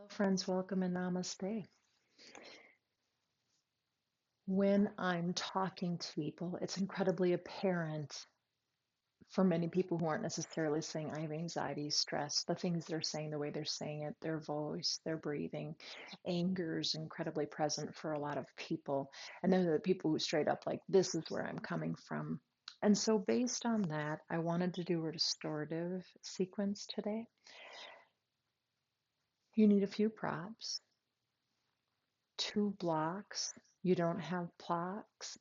Friends, welcome and namaste. When I'm talking to people, it's incredibly apparent for many people who aren't necessarily saying, I have anxiety, stress, the things they're saying, the way they're saying it, their voice, their breathing. Anger is incredibly present for a lot of people. And then there are the people who straight up, like, this is where I'm coming from. And so, based on that, I wanted to do a restorative sequence today. You need a few props. Two blocks. You don't have blocks.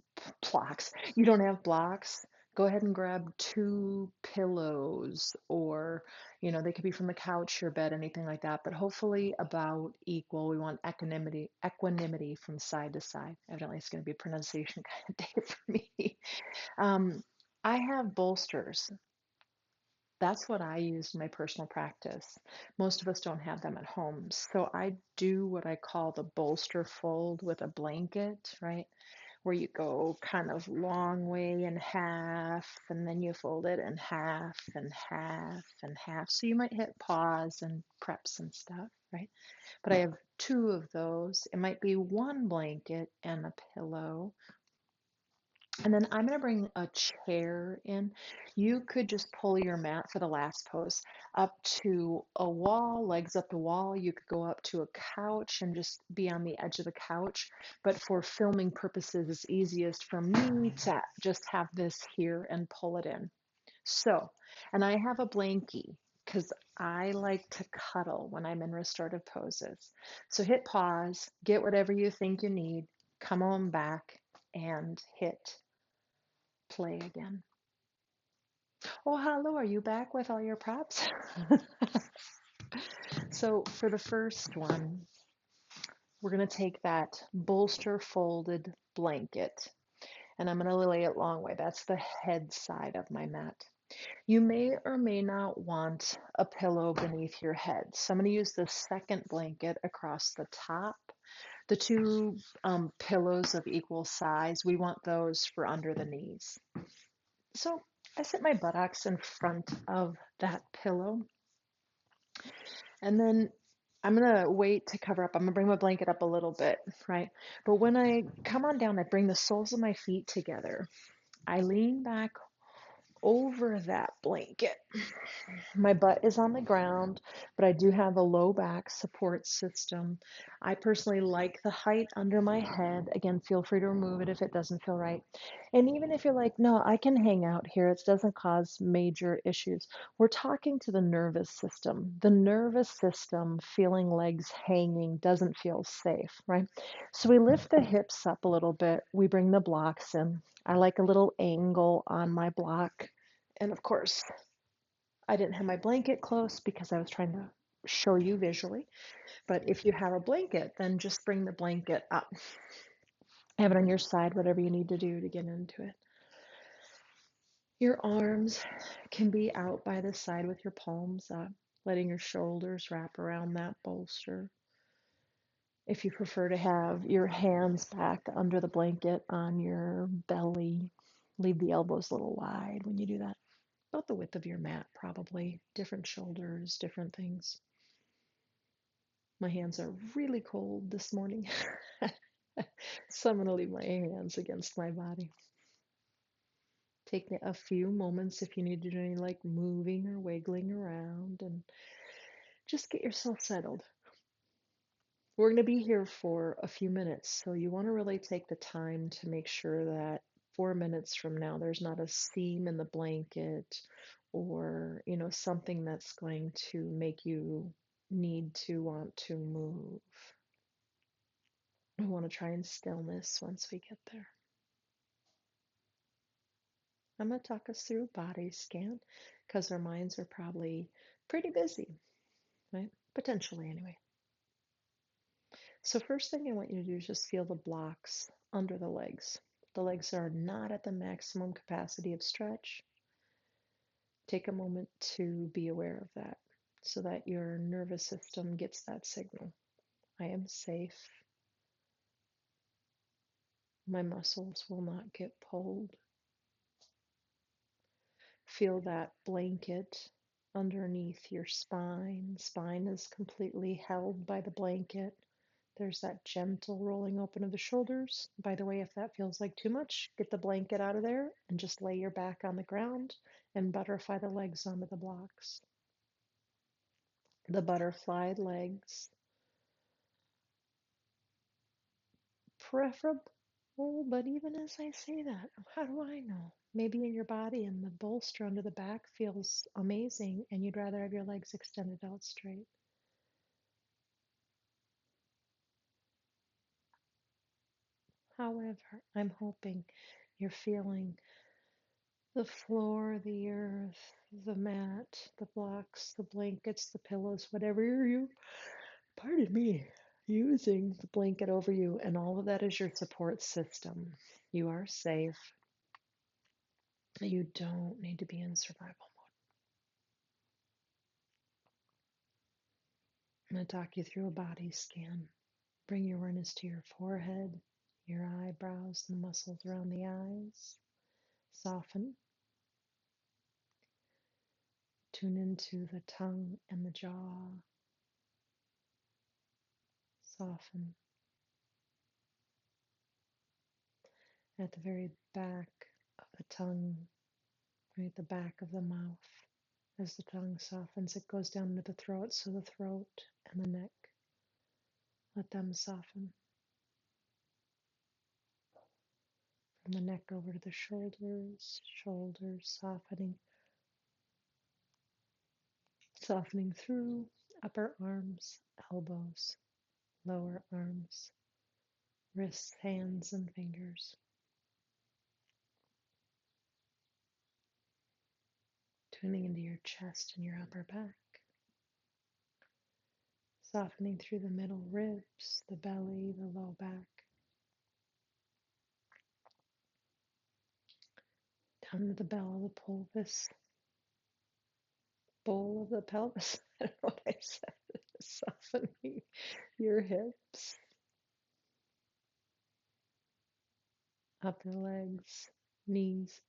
You don't have blocks. Go ahead and grab two pillows, or they could be from the couch, your bed, anything like that, but hopefully about equal. We want equanimity from side to side. Evidently, it's going to be a pronunciation kind of day for me. Um, I have bolsters. That's what I use in my personal practice. Most of us don't have them at home. So I do what I call the bolster fold with a blanket, right? Where you go kind of long way in half, and then you fold it in half and half and half. So you might hit pause and preps and stuff, right? But I have two of those. It might be one blanket and a pillow, and then I'm going to bring a chair in. You could just pull your mat for the last pose up to a wall, legs up the wall. You could go up to a couch and just be on the edge of the couch. But for filming purposes, it's easiest for me to just have this here and pull it in. So, and I have a blankie because I like to cuddle when I'm in restorative poses. So hit pause, get whatever you think you need, come on back, and hit play again. Oh, hello, are you back with all your props? So for the first one, we're going to take that bolster folded blanket and I'm going to lay it long way. That's the head side of my mat. You may or may not want a pillow beneath your head. So I'm going to use the second blanket across the top. The two pillows of equal size, we want those for under the knees. So I sit my buttocks in front of that pillow, and then I'm gonna wait to cover up. I'm gonna bring my blanket up a little bit, right? But when I come on down, I bring the soles of my feet together. I lean back over that blanket. My butt is on the ground, but I do have a low back support system. I personally like the height under my head. Again, feel free to remove it if it doesn't feel right. And even if you're like, no, I can hang out here, it doesn't cause major issues. We're talking to the nervous system. The nervous system feeling legs hanging doesn't feel safe, right? So we lift the hips up a little bit. We bring the blocks in. I like a little angle on my block. And of course, I didn't have my blanket close because I was trying to show you visually. But if you have a blanket, then just bring the blanket up. Have it on your side, whatever you need to do to get into it. Your arms can be out by the side with your palms up, letting your shoulders wrap around that bolster. If you prefer to have your hands back under the blanket on your belly, leave the elbows a little wide when you do that. About the width of your mat, probably. Different shoulders, different things. My hands are really cold this morning, so I'm going to leave my hands against my body. Take a few moments if you need to do any like moving or wiggling around and just get yourself settled. We're going to be here for a few minutes, so you want to really take the time to make sure that 4 minutes from now there's not a seam in the blanket or, something that's going to make you need to want to move. We want to try and stillness once we get there. I'm going to talk us through a body scan because our minds are probably pretty busy, right? Potentially, anyway. So, first thing I want you to do is just feel the blocks under the legs. The legs are not at the maximum capacity of stretch. Take a moment to be aware of that so that your nervous system gets that signal. I am safe. My muscles will not get pulled. Feel that blanket underneath your spine. Spine is completely held by the blanket. There's that gentle rolling open of the shoulders. By the way, if that feels like too much, get the blanket out of there and just lay your back on the ground and butterfly the legs onto the blocks. The butterfly legs, preferable, but even as I say that, how do I know? Maybe in your body and the bolster under the back feels amazing and you'd rather have your legs extended out straight. However, I'm hoping you're feeling the floor, the earth, the mat, the blocks, the blankets, the pillows, whatever pardon me, using the blanket over you, and all of that is your support system. You are safe. You don't need to be in survival mode. I'm going to talk you through a body scan. Bring your awareness to your forehead, your eyebrows, the muscles around the eyes. Soften. Tune into the tongue and the jaw. Soften. At the very back of the tongue, right at the back of the mouth. As the tongue softens, it goes down into the throat, so the throat and the neck, let them soften. From the neck over to the shoulders, shoulders softening through upper arms, elbows, lower arms, wrists, hands, and fingers. Tuning into your chest and your upper back. Softening through the middle ribs, the belly, the low back. Down to the bell of the pelvis, bowl of the pelvis. I don't know what I said. Softening your hips, upper legs, knees,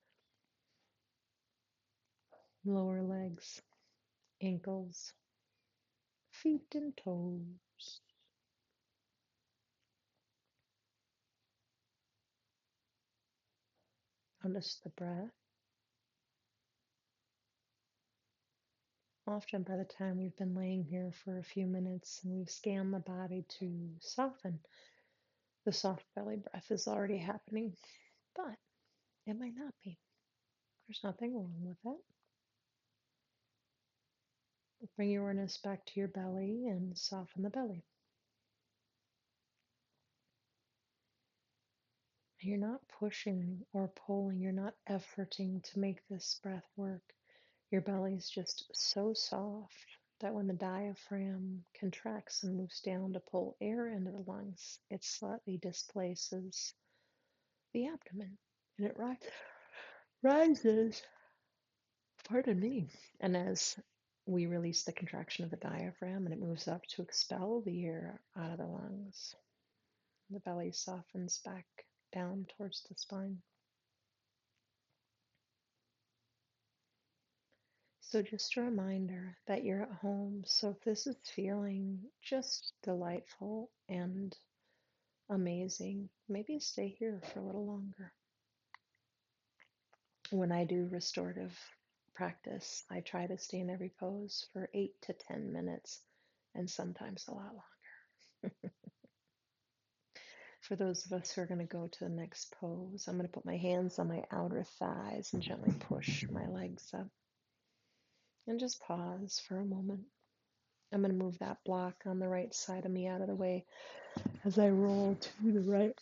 lower legs, ankles, feet and toes. Notice the breath. Often by the time we've been laying here for a few minutes and we've scanned the body to soften, the soft belly breath is already happening, but it might not be. There's nothing wrong with it. Bring your awareness back to your belly and soften the belly. You're not pushing or pulling, you're not efforting to make this breath work. Your belly is just so soft that when the diaphragm contracts and moves down to pull air into the lungs, it slightly displaces the abdomen and it rises, pardon me. And as we release the contraction of the diaphragm and it moves up to expel the air out of the lungs, the belly softens back down towards the spine. So just a reminder that you're at home. So if this is feeling just delightful and amazing, maybe stay here for a little longer. When I do restorative practice, I try to stay in every pose for 8 to 10 minutes and sometimes a lot longer. For those of us who are going to go to the next pose, I'm going to put my hands on my outer thighs and gently push my legs up and just pause for a moment. I'm going to move that block on the right side of me out of the way as I roll to the right.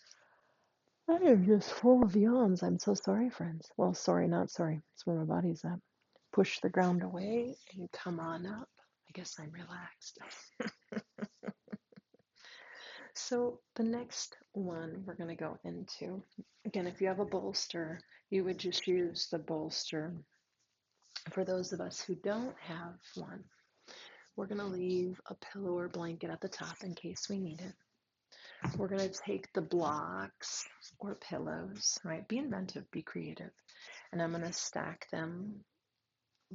I am just full of yawns. I'm so sorry, friends. Well, sorry, not sorry. It's where my body's at. Push the ground away and come on up. I guess I'm relaxed. So the next one we're going to go into, again, if you have a bolster, you would just use the bolster. For those of us who don't have one, we're going to leave a pillow or blanket at the top in case we need it. We're going to take the blocks or pillows, right? Be inventive, be creative. And I'm going to stack them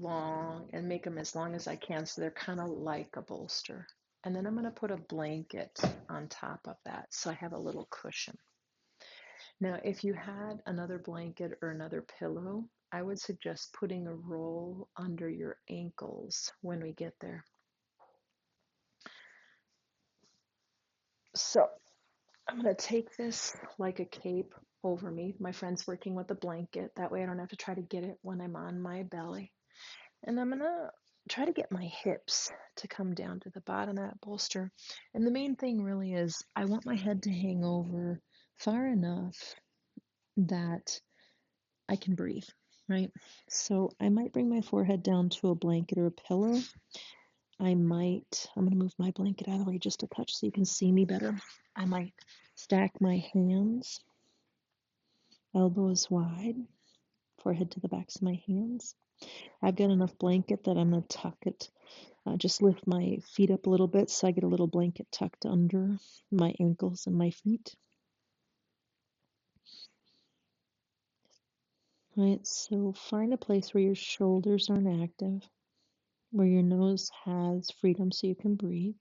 long and make them as long as I can so they're kind of like a bolster. And then I'm going to put a blanket on top of that so I have a little cushion. Now, if you had another blanket or another pillow, I would suggest putting a roll under your ankles when we get there. So I'm going to take this like a cape over me. My friend's working with a blanket. That way I don't have to try to get it when I'm on my belly. And I'm going to try to get my hips to come down to the bottom of that bolster. And the main thing really is I want my head to hang over far enough that I can breathe, right? So I might bring my forehead down to a blanket or a pillow. I'm going to move my blanket out of the way just a touch so you can see me better. I might stack my hands, elbows wide, forehead to the backs of my hands. I've got enough blanket that I'm going to tuck it. Just lift my feet up a little bit so I get a little blanket tucked under my ankles and my feet. All right, so find a place where your shoulders aren't active, where your nose has freedom so you can breathe.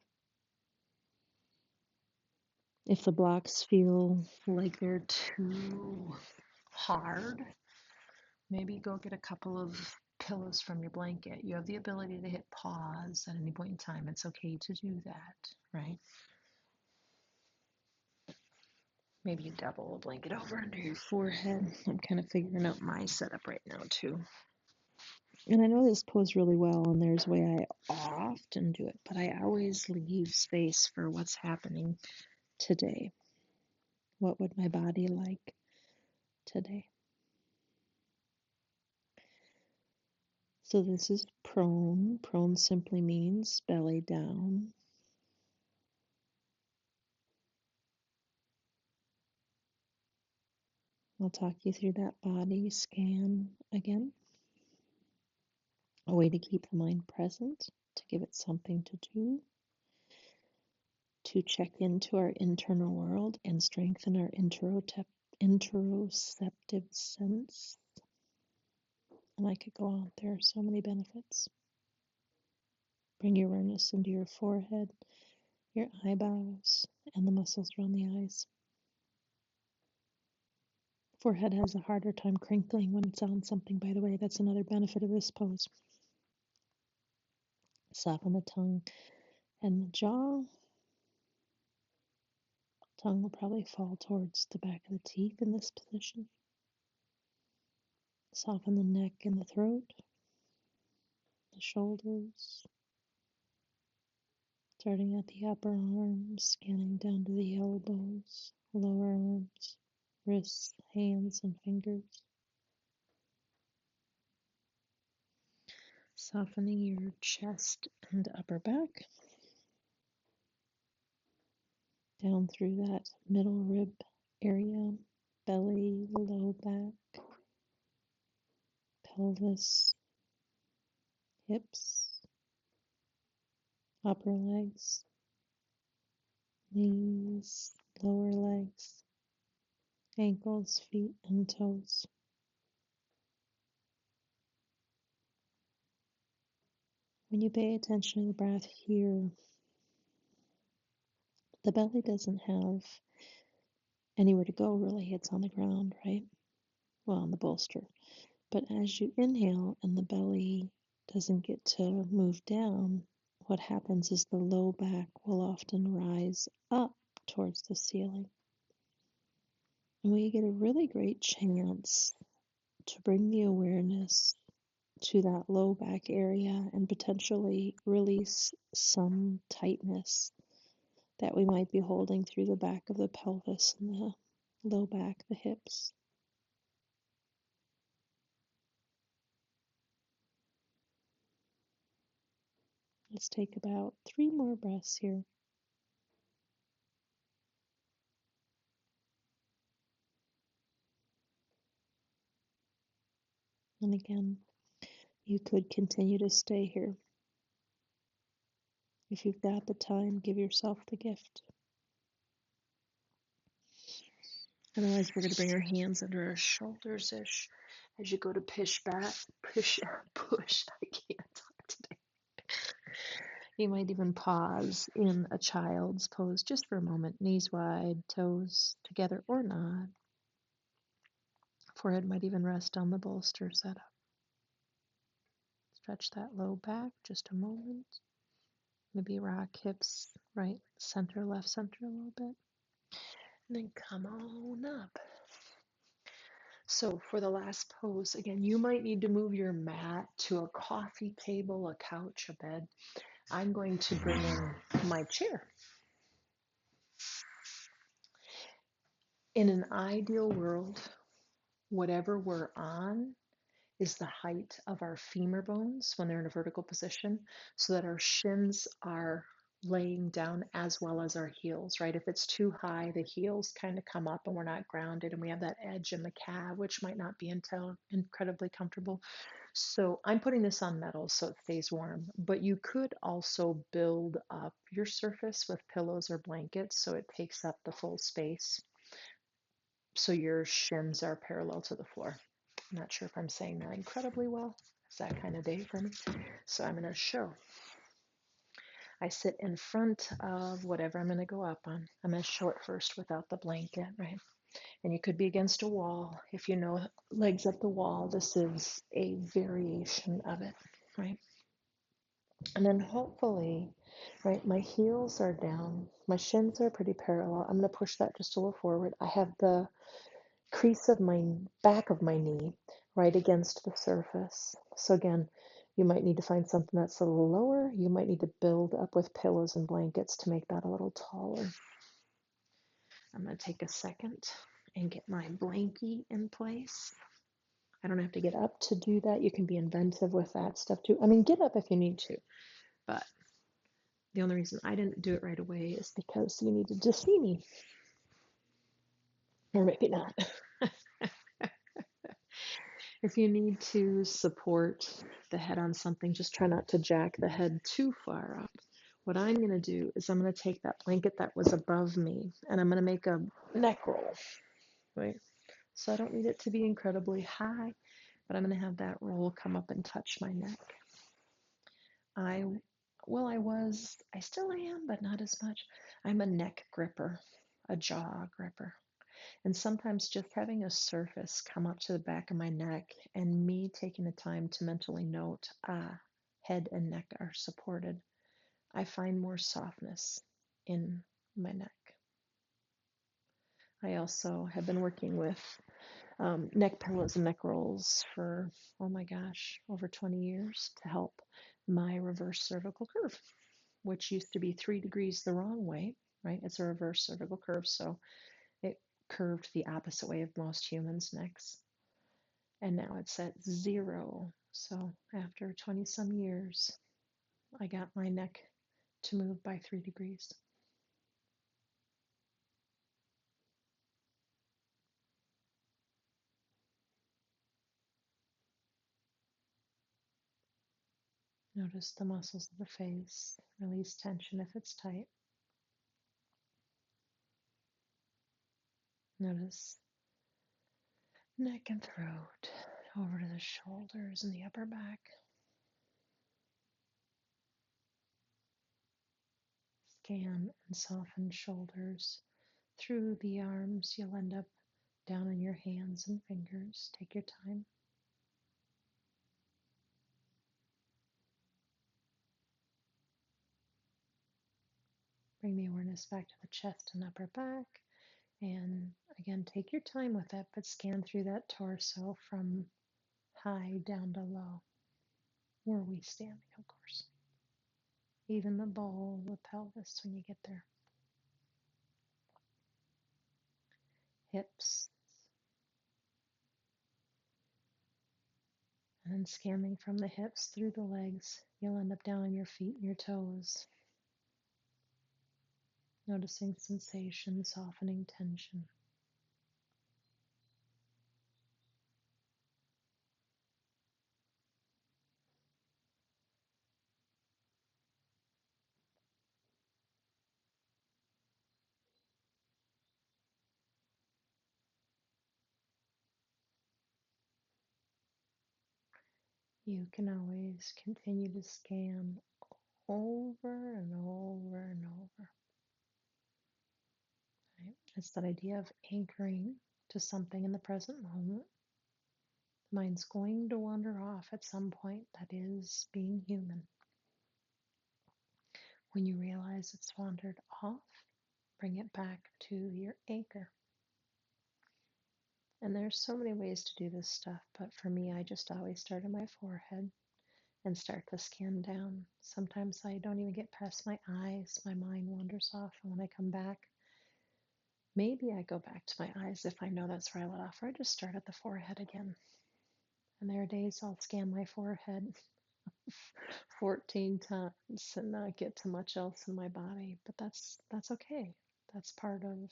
If the blocks feel like they're too hard, maybe go get a couple of pillows from your blanket. You have the ability to hit pause at any point in time. It's okay to do that, right? Maybe you double a blanket over under your forehead. I'm kind of figuring out my setup right now, too. And I know this pose really well, and there's a way I often do it, but I always leave space for what's happening today. What would my body like today? So this is prone. Prone simply means belly down. I'll talk you through that body scan again. A way to keep the mind present, to give it something to do, to check into our internal world and strengthen our interoceptive sense. And I could go on. There are so many benefits. Bring your awareness into your forehead, your eyebrows, and the muscles around the eyes. Forehead has a harder time crinkling when it's on something, by the way. That's another benefit of this pose. Soften the tongue and the jaw. Tongue will probably fall towards the back of the teeth in this position. Soften the neck and the throat, the shoulders, starting at the upper arms, scanning down to the elbows, lower arms, wrists, hands, and fingers. Softening your chest and upper back, down through that middle rib area, belly, low back, pelvis, hips, upper legs, knees, lower legs, ankles, feet, and toes. When you pay attention to the breath here, the belly doesn't have anywhere to go really. It's on the ground, right? Well, on the bolster. But as you inhale and the belly doesn't get to move down, what happens is the low back will often rise up towards the ceiling. And we get a really great chance to bring the awareness to that low back area and potentially release some tightness that we might be holding through the back of the pelvis and the low back, the hips. Let's take about 3 more breaths here. And again, you could continue to stay here. If you've got the time, give yourself the gift. Otherwise, we're going to bring our hands under our shoulders-ish as you go to push, I can't talk today. You might even pause in a child's pose just for a moment, knees wide, toes together or not. Forehead might even rest on the bolster setup. Stretch that low back just a moment. Maybe rock hips right center, left center a little bit. And then come on up. So for the last pose, again, you might need to move your mat to a coffee table, a couch, a bed. I'm going to bring in my chair. In an ideal world, whatever we're on is the height of our femur bones when they're in a vertical position, so that our shins are laying down as well as our heels, right? If it's too high, the heels kind of come up and we're not grounded, and we have that edge in the calf, which might not be incredibly comfortable. So I'm putting this on metal so it stays warm, but you could also build up your surface with pillows or blankets so it takes up the full space, so your shins are parallel to the floor. I'm not sure if I'm saying that incredibly well. It's that kind of day for me. So I'm going to show. I sit in front of whatever I'm going to go up on. I'm going to show it first without the blanket, right? And you could be against a wall. If you know legs up the wall, this is a variation of it, right? And then hopefully, right, my heels are down. My shins are pretty parallel. I'm going to push that just a little forward. I have the crease of my back of my knee right against the surface. So again, you might need to find something that's a little lower. You might need to build up with pillows and blankets to make that a little taller. I'm going to take a second and get my blankie in place. I don't have to get up to do that. You can be inventive with that stuff too. I mean, get up if you need to, but the only reason I didn't do it right away is because you needed to see me. Or maybe not. If you need to support the head on something, just try not to jack the head too far up. What I'm going to do is I'm going to take that blanket that was above me and I'm going to make a neck roll, right? So I don't need it to be incredibly high, but I'm going to have that roll come up and touch my neck. I still am, but not as much. I'm a neck gripper, a jaw gripper. And sometimes just having a surface come up to the back of my neck and me taking the time to mentally note, head and neck are supported, I find more softness in my neck. I also have been working with neck pillows and neck rolls for, oh my gosh, over 20 years to help my reverse cervical curve, which used to be 3 degrees the wrong way, right? It's a reverse cervical curve, so it curved the opposite way of most humans' necks. And now it's at 0. So after 20 some years, I got my neck to move by 3 degrees. Notice the muscles of the face. Release tension if it's tight. Notice neck and throat, over to the shoulders and the upper back. Scan and soften shoulders through the arms. You'll end up down on your hands and fingers. Take your time. Bring the awareness back to the chest and upper back. And again, take your time with it, but scan through that torso from high down to low. Where are we standing, of course. Even the bowl, the pelvis when you get there. Hips. And then scanning from the hips through the legs, you'll end up down on your feet and your toes. Noticing sensation, softening tension. You can always continue to scan over and over and over. Right? It's that idea of anchoring to something in the present moment. The mind's going to wander off at some point. That is being human. When you realize it's wandered off, bring it back to your anchor. And there's so many ways to do this stuff, but for me, I just always start at my forehead and start to scan down. Sometimes I don't even get past my eyes. My mind wanders off, and when I come back, maybe I go back to my eyes if I know that's where I let off, or I just start at the forehead again. And there are days I'll scan my forehead 14 times and not get to much else in my body, but that's okay. That's part of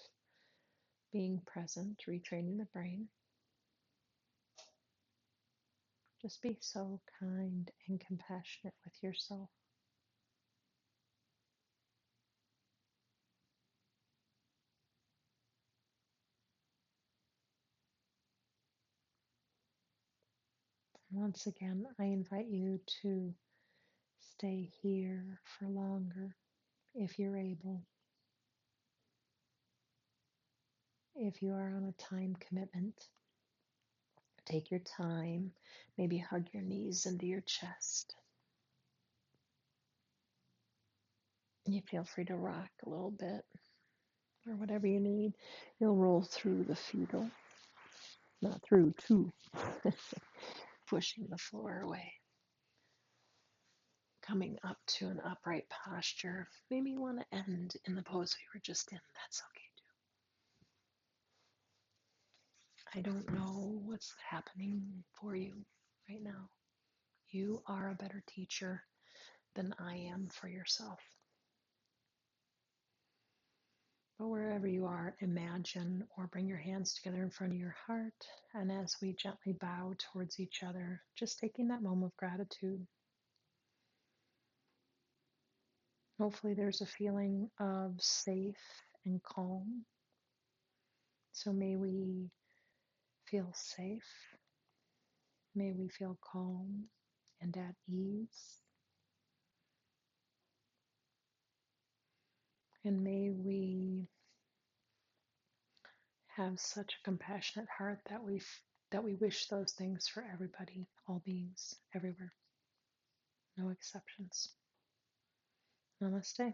being present, retraining the brain. Just be so kind and compassionate with yourself. Once again, I invite you to stay here for longer if you're able. If you are on a time commitment, take your time. Maybe hug your knees into your chest. You feel free to rock a little bit or whatever you need. You'll roll through the fetal, not through, to, pushing the floor away. Coming up to an upright posture. Maybe you want to end in the pose we were just in. That's okay too. I don't know what's happening for you right now. You are a better teacher than I am for yourself. But wherever you are, imagine or bring your hands together in front of your heart. And as we gently bow towards each other, just taking that moment of gratitude. Hopefully there's a feeling of safe and calm. So may we feel safe. May we feel calm and at ease. And may we have such a compassionate heart that we wish those things for everybody, all beings, everywhere. No exceptions. Namaste.